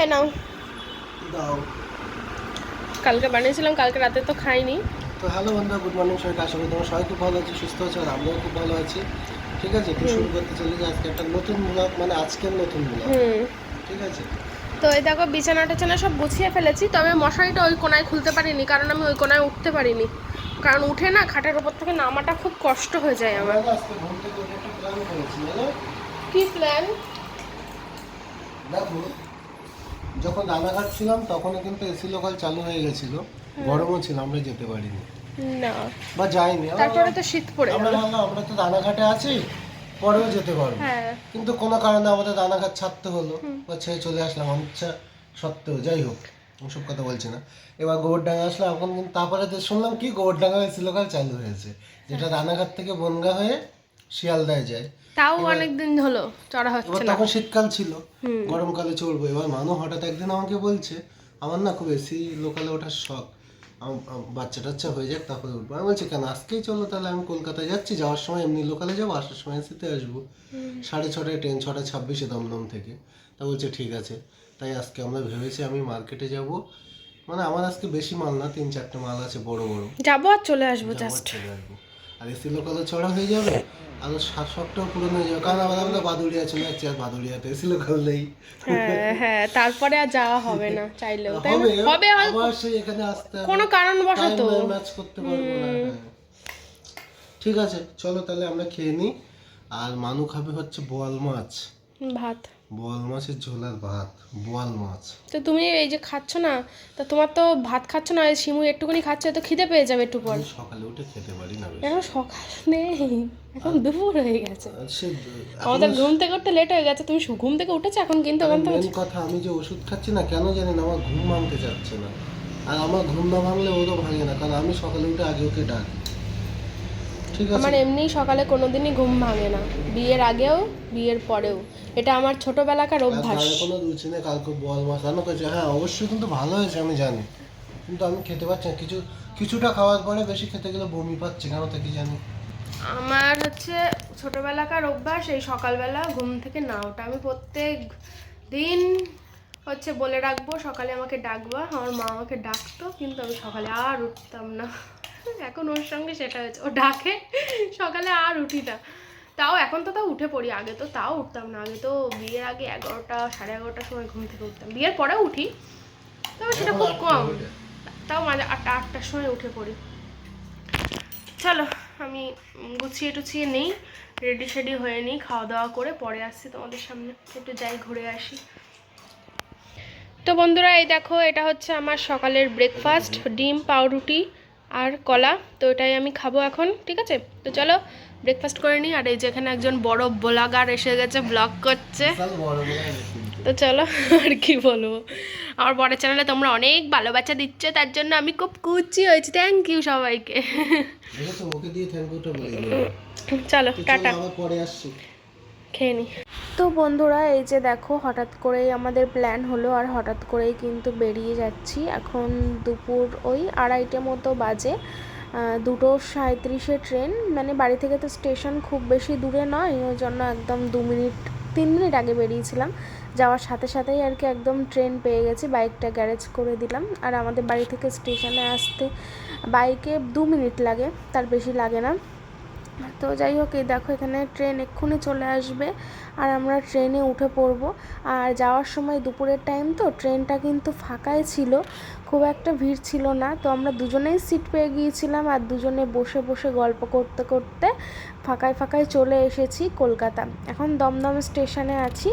এই নাও। দাও। কালকে বানিয়েছিলাম, কালকে রাতে তো খাইনি। তো হ্যালো বন্ধুরা, গুড মর্নিং সবাইকে। আশা করি তোমরা সবাই খুব ভালো আছি, সুস্থ আছো, আর আমরাও খুব ভালো আছি। ঠিক আছে, তো শুরু করতে চলেছি আজকে একটা নতুন ব্লগ, মানে আজকের নতুন ব্লগ। ঠিক আছে, তো এই দেখো বিছানা টিছানা সব গুছিয়ে ফেলেছি, তবে মশারিটা ওই কোনায় খুলতে পারিনি, কারণ আমি ওই কোনায় উঠতে পারিনি। কারণ উঠে না খাটের উপর থেকে নামাটা খুব কষ্ট হয়ে যায় আমার। আজকে ঘুম থেকে উঠে একটা প্ল্যান করেছি, জানো? কি প্ল্যান? দেখো, যখন রানাঘাট ছিলাম তখনও কিন্তু এসি লোকাল চালু হয়ে গেছিল, গরমও ছিল, আমরা যেতে পারিনি না, বা যাইনি। তারপরে তো শীত পড়ে আমরা গেল। ভাবলাম আমরা তো রানাঘাটে আছি, পরেও যেতে পারবো, হ্যাঁ। কিন্তু কোনো কারণে আমাদের রানাঘাট ছাড়তে হলো বা ছেড়ে চলে আসলাম অনিচ্ছা সত্ত্বেও। যাই হোক, ওসব কথা বলছি না। এবার গোবরডাঙ্গা আসলাম, এখন কিন্তু তারপরে তো শুনলাম কি গোবরডাঙ্গা এসি লোকাল চালু হয়েছে, যেটা রানাঘাট থেকে বনগা হয়ে শিয়ালদায় যায়। তাও অনেক দিন হলো চড়া এবার হচ্ছে না। তখন শীতকাল ছিল, গরমকালে চড়বো। এবার মানু হঠাৎ একদিন আমাকে বলছে, আমার না খুব এসি লোকালে ওঠার শখ, বাচ্চা টাচ্চা হয়ে যাক তারপরে উঠবো। আমি বলছি কেন, আজকেই চলো তাহলে, আমি কলকাতায় যাচ্ছি, যাওয়ার সময় এমনি লোকালে যাবো, আসার সময় এসিতে আসবো। 6:30 ট্রেন, 6:26 দমদম থেকে। তা বলছে ঠিক আছে। তাই আজকে আমরা ভেবেছি আমি মার্কেটে যাব, মানে আমার আজকে বেশি মাল না, 3-4টে মাল আছে বড় বড়, যাবো আর চলে আসবো যাবো জাস্ট। চলে আসবো। আর এসি লোকালে চড়া হয়ে যাবে, আর শখটাও পূরণ হয়ে যাবে, কারণ আমরা বাদুড়িয়া চলে যাচ্ছি, আর বাদুড়িয়াতে এসি লোকাল নেই। হ্যাঁ হ্যাঁ, তারপরে আর যাওয়া হবে না চাইলেও, তাই না? হবে, হবে আবার সেই এখানে আসতে হবে, কোনো কারণবশত। ম্যাচ করতে পারবো না। হ্যাঁ, ঠিক আছে, চলো তাহলে আমরা খেয়ে নিই। আর মানু খাবে হচ্ছে বোয়াল মাছ, ভাত। বোয়াল মাছের ঝোল আর ভাত। বোয়াল মাছ তো তুমি এই যে খাচ্ছ না, তা তোমার তো ভাত খাচ্ছ না, এই শিমু একটুখানি খাচ্ছে, তো খিদে পেয়ে যাবে একটু পর। আমি সকালে উঠে খেতে পারি না বেশি। এখন সকাল নেই, এখন দুপুর হয়ে গেছে। আর সে আমাদের ঘুম থেকে উঠতে লেট হয়ে গেছে, তুমি ঘুম থেকে উঠেছো এখন, কিন্তু এখন তো মেন কথা, আমি যে ওষুধ খাচ্ছি না, কেন জানি না আমার ঘুম ভাঙতে চাচ্ছে না। আর আমার ঘুম না ভাঙলে ওরও ভাঙে না, কারণ আমি সকালে উঠে আগে ওকে ডাকি। ঠিক আছে, আমার এমনি সকালে কোনোদিনই ঘুম ভাঙে না, বিয়ের আগেও বিয়ের পরেও। এটা আমার ছোটবেলাকার অভ্যাস। গায়ে কোনো রুচি নেই। কালকে বোয়াল মাছ রান্না করেছে, হ্যাঁ অবশ্যই কিন্তু ভালো হয়েছে আমি জানি, কিন্তু আমি খেতে পারছি না। কিছুটা খাওয়ার পরে বেশি খেতে গেলে বমি পাচ্ছে, কেন তা কি জানি। আমার হচ্ছে ছোটবেলাকার অভ্যাস, এই সকালবেলা ঘুম থেকে না ওটা আমি প্রত্যেক দিন হচ্ছে বলে রাখবো, সকালে আমাকে ডাকবা। আমার মা আমাকে ডাকতো, কিন্তু আমি সকালে আর উঠতাম না। এখন ওর সঙ্গে সেটা হয়েছে, ও ডাকে সকালে আর উঠি না। তাও এখন তো তাও উঠে পড়ি, আগে তো তাও উঠতাম না। আগে তো বিয়ের আগে 11টা 11:30টার সময় ঘুম থেকে উঠতাম, বিয়ের পরেও উঠি, তবে সেটা খুব কম। তাও মাঝে 8টার সময় উঠে পড়ি। চলো আমি গুছিয়ে টুছিয়ে নেই, রেডি শেডি হয়ে নিই, খাওয়া দাওয়া করে পরে আসছি তোমাদের সামনে, একটু যাই ঘুরে আসি। তো বন্ধুরা এই দেখো, এটা হচ্ছে আমার সকালের ব্রেকফাস্ট, ডিম পাউরুটি আর কলা। তো এটাই আমি খাবো এখন, ঠিক আছে? তো চলো ব্রেকফাস্ট করে নিই। আর এই যেখানে একজন বড় ব্লগার এসে গেছে, ব্লগ করছে। তো চলো, আর কি বলবো, আমার বড়ের চ্যানেলে তোমরা অনেক ভালোবাসা দিচ্ছ, তার জন্য আমি খুব খুশি হয়েছি। থ্যাংক ইউ সবাইকে। চলো টাটা, পরে আসছি, খেয়ে নি। তো বন্ধুরা এই যে দেখো, হঠাৎ করেই আমাদের প্ল্যান হলো, আর হঠাৎ করেই কিন্তু বেরিয়ে যাচ্ছি। এখন দুপুর ওই 2:30 মতো বাজে। 2:37-এ ট্রেন, মানে বাড়ি থেকে তো স্টেশন খুব বেশি দূরে নয়, ওই জন্য একদম 3 মিনিট আগে বেরিয়েছিলাম। যাওয়ার সাথে সাথেই আর কি একদম ট্রেন পেয়ে গেছি, বাইকটা গ্যারেজ করে দিলাম। আর আমাদের বাড়ি থেকে স্টেশনে আসতে বাইকে 2 মিনিট লাগে, তার বেশি লাগে না। তো যাই হোক, এই দেখো এখানে ট্রেন এক্ষুনি চলে আসবে, আর আমরা ট্রেনে উঠে পড়বো। আর যাওয়ার সময় দুপুরের টাইম তো ট্রেনটা কিন্তু ফাঁকাই ছিল, খুব একটা ভিড় ছিল না। তো আমরা দুজনেই সিট পেয়ে গিয়েছিলাম, আর দুজনে বসে বসে গল্প করতে করতে ফাঁকায় ফাঁকায় চলে এসেছি কলকাতা। এখন দমদম স্টেশনে আছি,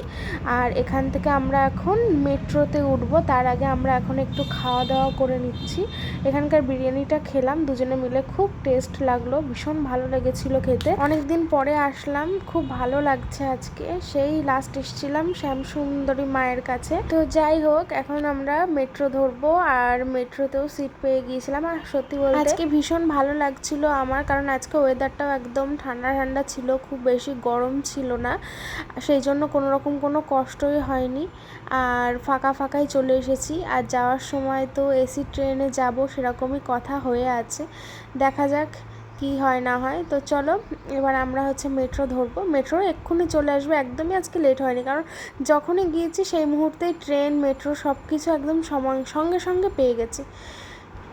আর এখান থেকে আমরা এখন মেট্রোতে উঠবো। তার আগে আমরা এখন একটু খাওয়া দাওয়া করে নিচ্ছি। এখানকার বিরিয়ানিটা খেলাম দুজনে মিলে, খুব টেস্ট লাগলো, ভীষণ ভালো লেগেছিল খেতে। অনেকদিন পরে আসলাম, খুব ভালো লাগছে আজকে। সেই লাস্ট এসেছিলাম শ্যামসুন্দরী মায়ের কাছে। তো যাই হোক, এখন আমরা মেট্রো ধরবো, আর মেট্রোতেও সিট পেয়ে গিয়েছিলাম। আর সত্যি বলতে আজকে ভীষণ ভালো লাগছিল আমার, কারণ আজকে ওয়েদারটাও একদম ঠান্ডা ঠান্ডা ছিল, খুব বেশি গরম ছিল না, সেই জন্য কোনো রকম কোনো কষ্টই হয়নি। আর ফাঁকা ফাঁকাই চলে এসেছি। আর যাওয়ার সময় তো এসি ট্রেনে যাব সেরকমই কথা হয়ে আছে, দেখা যাক কি হয় না হয়। তো চলো এবার আমরা হচ্ছে মেট্রো ধরবো, মেট্রো এক্ষুনি চলে আসবে, একদমই আজকে লেট হয়নি, কারণ যখনই গিয়েছি সেই মুহূর্তেই ট্রেন মেট্রো সব কিছু একদম সঙ্গে সঙ্গে পেয়ে গেছি।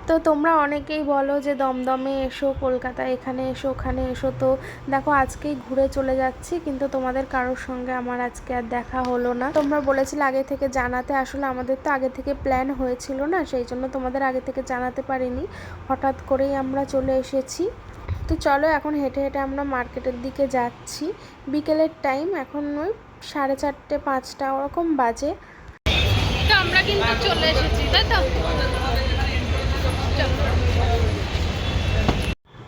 তো তোমরা অনেকেই বলো যে দমদমে এসো, কলকাতা এখানে এসো ওখানে এসো, তো দেখো আজকেই ঘুরে চলে যাচ্ছি, কিন্তু তোমাদের কারোর সঙ্গে আমার আজকে আর দেখা হলো না। তোমরা বলেছিলে আগে থেকে জানাতে, আসলে আমাদের তো আগে থেকে প্ল্যান হয়েছিল না, সেই জন্য তোমাদের আগে থেকে জানাতে পারিনি, হঠাৎ করেই আমরা চলে এসেছি। তো চলো এখন হেঁটে হেঁটে আমরা মার্কেটের দিকে যাচ্ছি, বিকেলের টাইম, এখন ওই 4:30 5টা ওরকম বাজে। তো আমরা কিন্তু চলে এসেছি, তাই তো?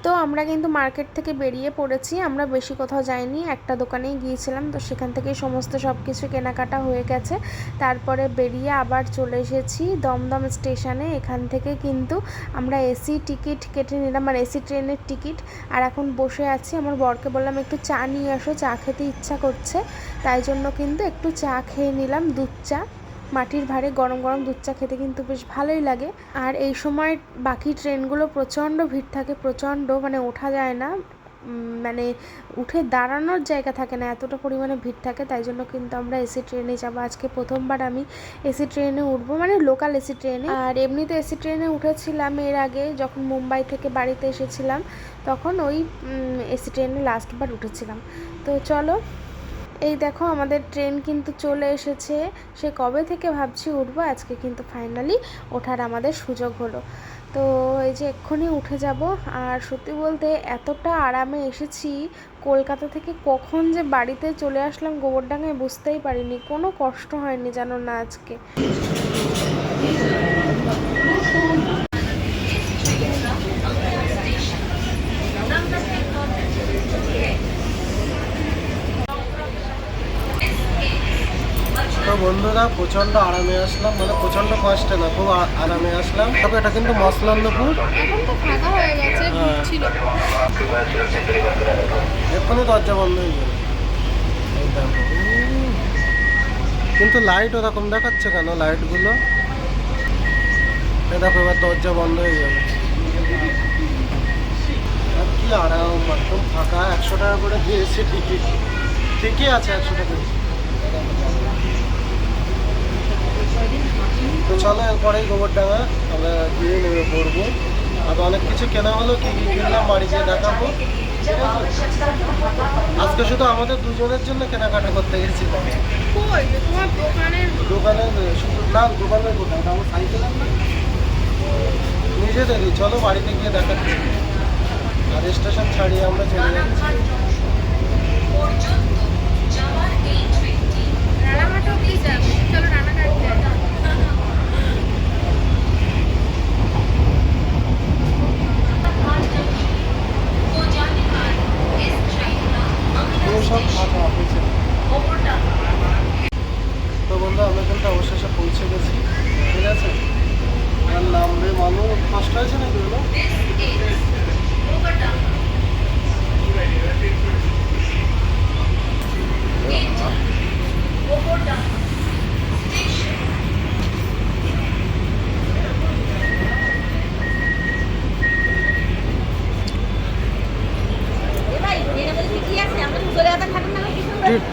তো আমরা কিন্তু মার্কেট থেকে বেরিয়ে পড়েছি, আমরা বেশি কোথাও যাইনি, একটা দোকানেই গিয়েছিলাম, তো সেখান থেকেই সমস্ত সব কিছু কেনাকাটা হয়ে গেছে। তারপরে বেরিয়ে আবার চলে এসেছি দমদম স্টেশনে, এখান থেকে কিন্তু আমরা এসি টিকিট কেটে নিলাম, মানে এসি ট্রেনের টিকিট, আর এখন বসে আছি। আমার বরকে বললাম একটু চা নিয়ে আসো, চা খেতে ইচ্ছা করছে, তাই জন্য কিন্তু একটু চা খেয়ে নিলাম, দুধ চা, মাটির ভাঁড়ে গরম গরম দুধ চা খেতে কিন্তু বেশ ভালোই লাগে। আর এই সময় বাকি ট্রেনগুলো প্রচণ্ড ভিড় থাকে, প্রচণ্ড, মানে ওঠা যায় না, মানে উঠে দাঁড়ানোর জায়গা থাকে না, এতটা পরিমাণে ভিড় থাকে, তাই জন্য কিন্তু আমরা এসি ট্রেনে যাবো। আজকে প্রথমবার আমি এসি ট্রেনে উঠবো, মানে লোকাল এসি ট্রেনে। আর এমনিতে এসি ট্রেনে উঠেছিলাম এর আগে, যখন মুম্বাই থেকে বাড়িতে এসেছিলাম, তখন ওই এসি ট্রেনে লাস্টবার উঠেছিলাম। তো চলো, এই দেখো আমাদের ট্রেন কিন্তু চলে এসেছে, সে কবে থেকে ভাবছি উঠবো, আজকে কিন্তু ফাইনালি ওঠার আমাদের সুযোগ হলো। তো এই যে এক্ষুনি উঠে যাব। আর সত্যি বলতে এতটা আরামে এসেছি, কলকাতা থেকে কখন যে বাড়িতে চলে আসলাম গোবরডাঙ্গায় বুঝতেই পারিনি, কোনো কষ্ট হয়নি জানো না আজকে। তো বন্ধুরা প্রচণ্ড আরামে আসলাম, মানে প্রচণ্ড কষ্টে না, খুব আরামে আসলাম। তবে এটা কিন্তু মসলান্নপুর, এখন তো ফাঁকা হয়ে গেছে, ভিড় ছিল। এক্ষুনি দরজা বন্ধ হয়ে যাবে। এই দেখো, কিন্তু লাইট ওরকম দেখাচ্ছে কেন লাইটগুলো? এই দেখো এবার দরজা বন্ধ হয়ে যাবে। আর কি আরাম, একদম ফাঁকা, 100 টাকা করে দিয়েছে টিকিট, ঠিকই আছে 100 টাকা। তো চলো এরপরেই গোবরডাঙ্গা আমরা গিয়ে নেমে পড়বো, আর অনেক কিছু কেনা হলো, কি কি কিনলাম বাড়ি গিয়ে দেখাবো, ঠিক আছে? আজকে শুধু আমাদের দুজনের জন্য কেনাকাটা করতে গেছি, কই তোমার দোকানের দোকানে শুধু না, দোকানের কোথায়, আমার সাইকেল না নিজেদেরই। চলো বাড়িতে গিয়ে দেখাচ্ছি, আর স্টেশন ছাড়িয়ে আমরা চলে যাচ্ছি। রানাঘাট অব্দি যাবে, চলো রানাঘাট যাই। সব ফাঁকা অফিসে। তো বন্ধু আমরা কিন্তু অবশেষে পৌঁছে গেছি, ঠিক আছে? আর নামবে মানুষ কষ্ট হয়েছে নাকি বলো?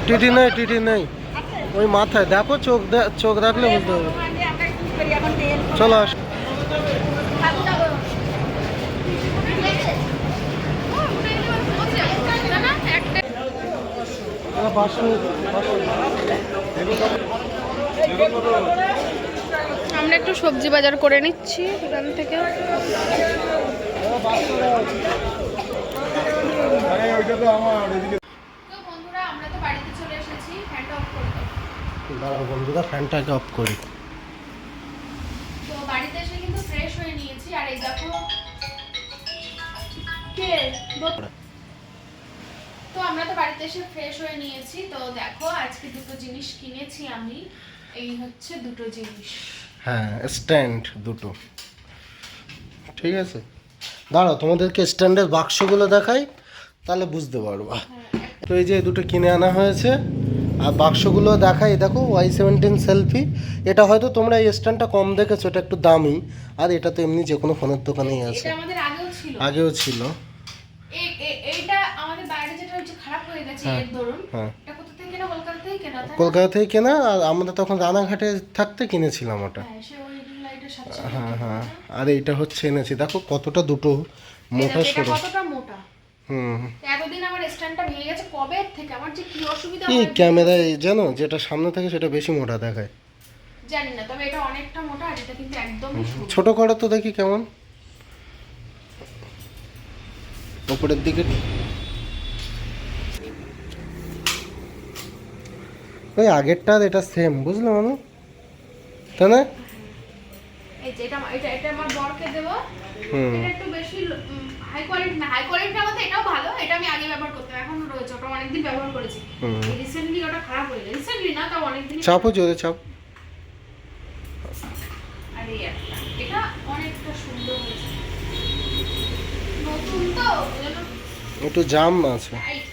টিটি নেই, টিটি নেই, ওই মাথায় দেখো, চোখ রাখলে বুঝতে হবে। চলো আস। আমরা একটু সবজি বাজার করে নিচ্ছি এখান থেকে। তো বন্ধুরা আমরা তো বাড়িতে চলে এসেছি, ফ্যানটা অফ করে দাও। দাঁড়াও বন্ধুরা, ফ্যানটাকে অফ করি। তো বাড়িতে এসে কিন্তু ফ্রেশ হয়ে নিয়েছি, আর এই দেখো কে তো আমরা তো বাড়িতে এসে ফ্রেশ হয়ে নিয়েছি। তো দেখো আজকে দুটো জিনিস কিনেছি আমি, এই হচ্ছে দুটো জিনিস। হ্যাঁ, স্ট্যান্ড দুটো, ঠিক আছে? দাঁড়াও তোমাদেরকে স্ট্যান্ডের বাক্সগুলো দেখাই, তাহলে বুঝতে পারবা। তো এই যে দুটো কিনে আনা হয়েছে, আর বাক্সগুলো দেখাই, দেখো Y17 সেলফি। এটা হয়তো তোমরা এই স্ট্যান্ডটা কম দেখেছো, এটা একটু দামি, আর এটা তো এমনি যে কোনো ফোনের দোকানেই আছে, এটা আমাদের আগেও ছিল। আগেও ছিল। কিনেছি এর ধরুন। হ্যাঁ এটা কোথা থেকে কেনা? কলকাতা থেকে কেনা, তাই না? কলকাতা থেকে কেনা, আর আমরা তখন রানাঘাটে থাকতে কিনেছিলাম ওটা। হ্যাঁ, সে ওই ring light এর সাথে হ্যাঁ হ্যাঁ, আর এইটা হচ্ছে এনেছি, দেখো কতটা দুটো মোটা এটা সরু। কতটা মোটা। হুম, এতদিন আমার স্ট্যান্ডটা ভেঙে গেছে কবে থেকে, আমার যে কি অসুবিধা এই হয় ক্যামেরায় জানো যেটা সামনে থাকে সেটা বেশি মোটা দেখায়। জানি না, তবে এটা অনেকটা মোটা আর এটা কিন্তু একদমই সরু। ছোট করে তো দেখি কেমন উপরের দিকে। ওই আগেরটা আর এটা সেম, বুঝলে মানু, তাই না? এই যে এটা এটা এটা আমার বরকে দেব। হুম, এটা একটু বেশি হাই কোয়ালিটি না, হাই কোয়ালিটির মধ্যে এটাও ভালো, এটা আমি আগে ব্যবহার করতাম, এখন রয়েছে, ওটা অনেকদিন ব্যবহার করেছি। হুম। রিসেন্টলি ওটা খারাপ হয়ে গেছে, রিসেন্টলি না তাও অনেকদিন। চাপো জোরে চাপ। আর এই একটা, এটা অনেকটা সুন্দর হয়েছে, নতুন তো ওই জন্য একটু জাম আছে। টাইট।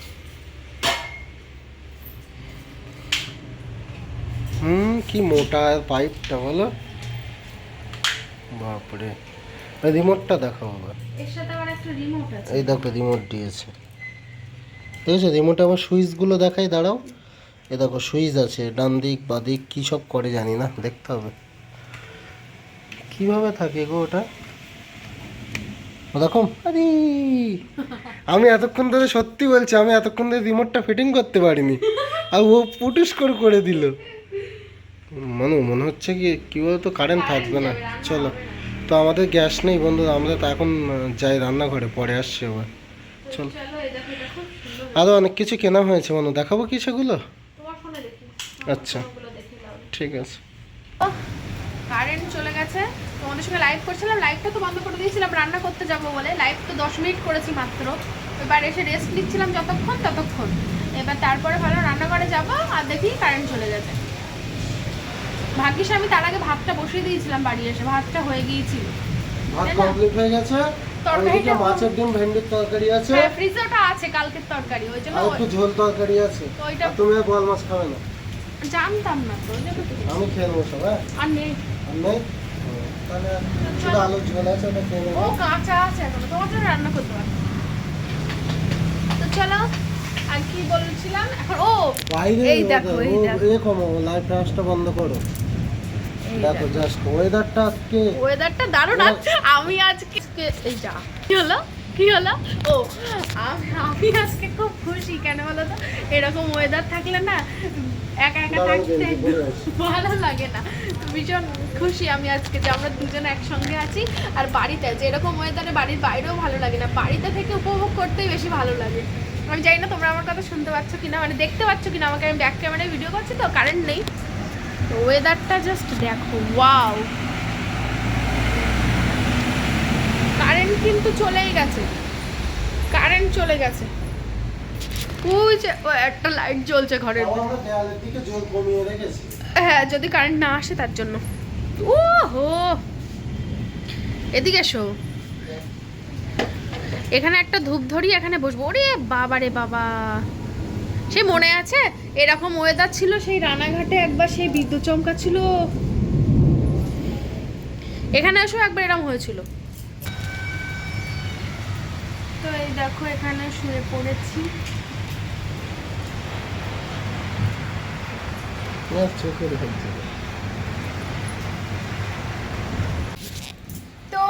কি মোটা পাইপটা বলো, বাপরে। রিমোটটা দেখো বাবা, এর সাথে আবার একটা রিমোট আছে। এই দেখো রিমোট দিয়েছে, দেখেছো রিমোটে আবার সুইচগুলো দেখাই, দাঁড়াও। এ দেখো সুইচ আছে, ডান দিক বা দিক কী সব করে জানি না, দেখতে হবে কিভাবে থাকে গো ওটা। ওরকম, আরে আমি এতক্ষণ ধরে সত্যি বলছি, আমি এতক্ষণ ধরে রিমোটটা ফিটিং করতে পারিনি, আর ও পুটুস করে করে দিল। মনে হচ্ছে কি বলতো, কারেন্ট থাকবে না। চলো, তো আমাদের গ্যাস নেই বন্ধুরা, আমরা তো এখন যাই রান্নাঘরে, পরে আসছি আবার। চলো, চলো এই দেখো, এটা খুব সুন্দর। আরও অনেক কিছু কেনা হয়েছে, দেখাবো কি সেগুলো? তোমার ফোনে দেখি। আচ্ছা, ওগুলো দেখে নাও। ঠিক আছে। কারেন্ট চলে গেছে, তোমাদের সঙ্গে লাইভ করছিলাম, লাইভটা তো বন্ধ করে দিয়েছিলাম রান্না করতে যাবো বলে। লাইভ তো 10 মিনিট করেছি মাত্র, এবার এসে রেস্ট নিচ্ছিলাম ততক্ষণ। এবার তারপরে ভালো রান্নাঘরে যাবো, আর দেখি কারেন্ট চলে গেছে। ভাগ্যিস আমি তার আগে ভাতটা বসিয়ে দিয়েছিলাম, বাড়ি এসে ভাতটা হয়ে গিয়েছিল। ভাত কমপ্লিট হয়ে গেছে, ওইদিকে মাছের ডিম ভেন্ডির তরকারি আছে, হ্যাঁ, ফ্রিজে ওটা আছে কালকের তরকারি, ওই জন্য আর একটু ঝোল তরকারি আছে। ওইটা আর তুমি বোয়াল মাছ খাবে না? জানতাম না তো, ওই জন্য তো আমি খেয়ে নেবো সব। হ্যাঁ, আর নেই, আর নেই? তাহলে শুধু আলুর ঝোল আছে, ওটা খেয়ে নেবো। ও কাঁচা আছে এখনো, তোমার জন্য রান্না করতে পারবো। তো চলো, আর কি বলছিলাম এখন, ও বাইরে এই দেখো, এই দেখো। এ কমো, লাইট ফ্ল্যাশটা বন্ধ করো। এই দেখো জাস্ট ওয়েদারটা আজকে, ওয়েদারটা দারুণ। আমি আজকে এই যা কি হলো ও আমি আজকে খুব খুশি, কেন বলো তো, এরকম ওয়েদার থাকলে না একা একা থাকতে ভালো লাগে না। ভীষণ খুশি আমি আজকে যে আমরা দুজনে একসঙ্গে আছি, আর বাড়িতে যে এরকম ওয়েদারে বাড়ির বাইরেও ভালো লাগে না, বাড়িতে থেকে উপভোগ করতেই বেশি ভালো লাগে। আমি জানি না তোমরা আমার কথা শুনতে পাচ্ছ কিনা, মানে দেখতে পাচ্ছ কিনা আমাকে, আমি ব্যাক ক্যামেরায় ভিডিও করছি তো, কারেন্ট নেই, তো ওয়েদারটা জাস্ট দেখো, ওয়াও। কারেন্ট কিন্তু চলেই গেছে, কারেন্ট চলে গেছে। ওই যে ও একটা লাইট জ্বলছে ঘরের মধ্যে। আমরা দেয়ালের দিকে জল কমিয়ে রেখেছি। হ্যাঁ, যদি কারেন্ট না আসে তার জন্য। ও হো, এদিকে এসো, এখানে একটা ধূপ ধরি, এখানে বসবো। ওরে বাবা রে বাবা, সে মনে আছে এরকম ওয়েদার ছিল সেই রানাঘাটে একবার, সেই বিদ্যুৎ চমকা ছিল, এখানে এসো একবার এরকম হয়েছিল। তো এই দেখো এখানে শুয়ে পড়েছি। চোখে রেখেছি। তো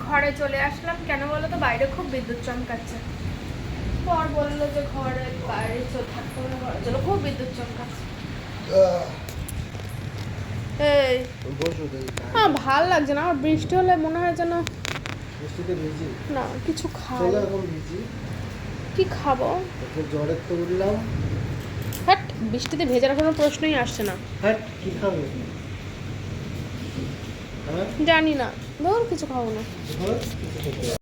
ঘরে চলে আসলাম, কেন বলো তো, বাইরে খুব বিদ্যুৎ চমকাচ্ছে। পর বললো যে ঘরে বাইরে থাকতে হলে ঘরে চলো, খুব বিদ্যুৎ চমকাচ্ছে। এই ভাল লাগছে না আমার, বৃষ্টি হলে মনে হয় যেন বৃষ্টিতে ভিজি না কিছু খাবো। চলো এখন ভিজি, কি খাবো? একটু জ্বরের তো উঠলাম। হ্যাট, বৃষ্টিতে ভেজার কোনো প্রশ্নই আসছে না। হ্যাঁ, কি খাবে? হ্যাঁ, জানি না, ধর কিছু খাবো না। ধর, কিছু খেতে হবে।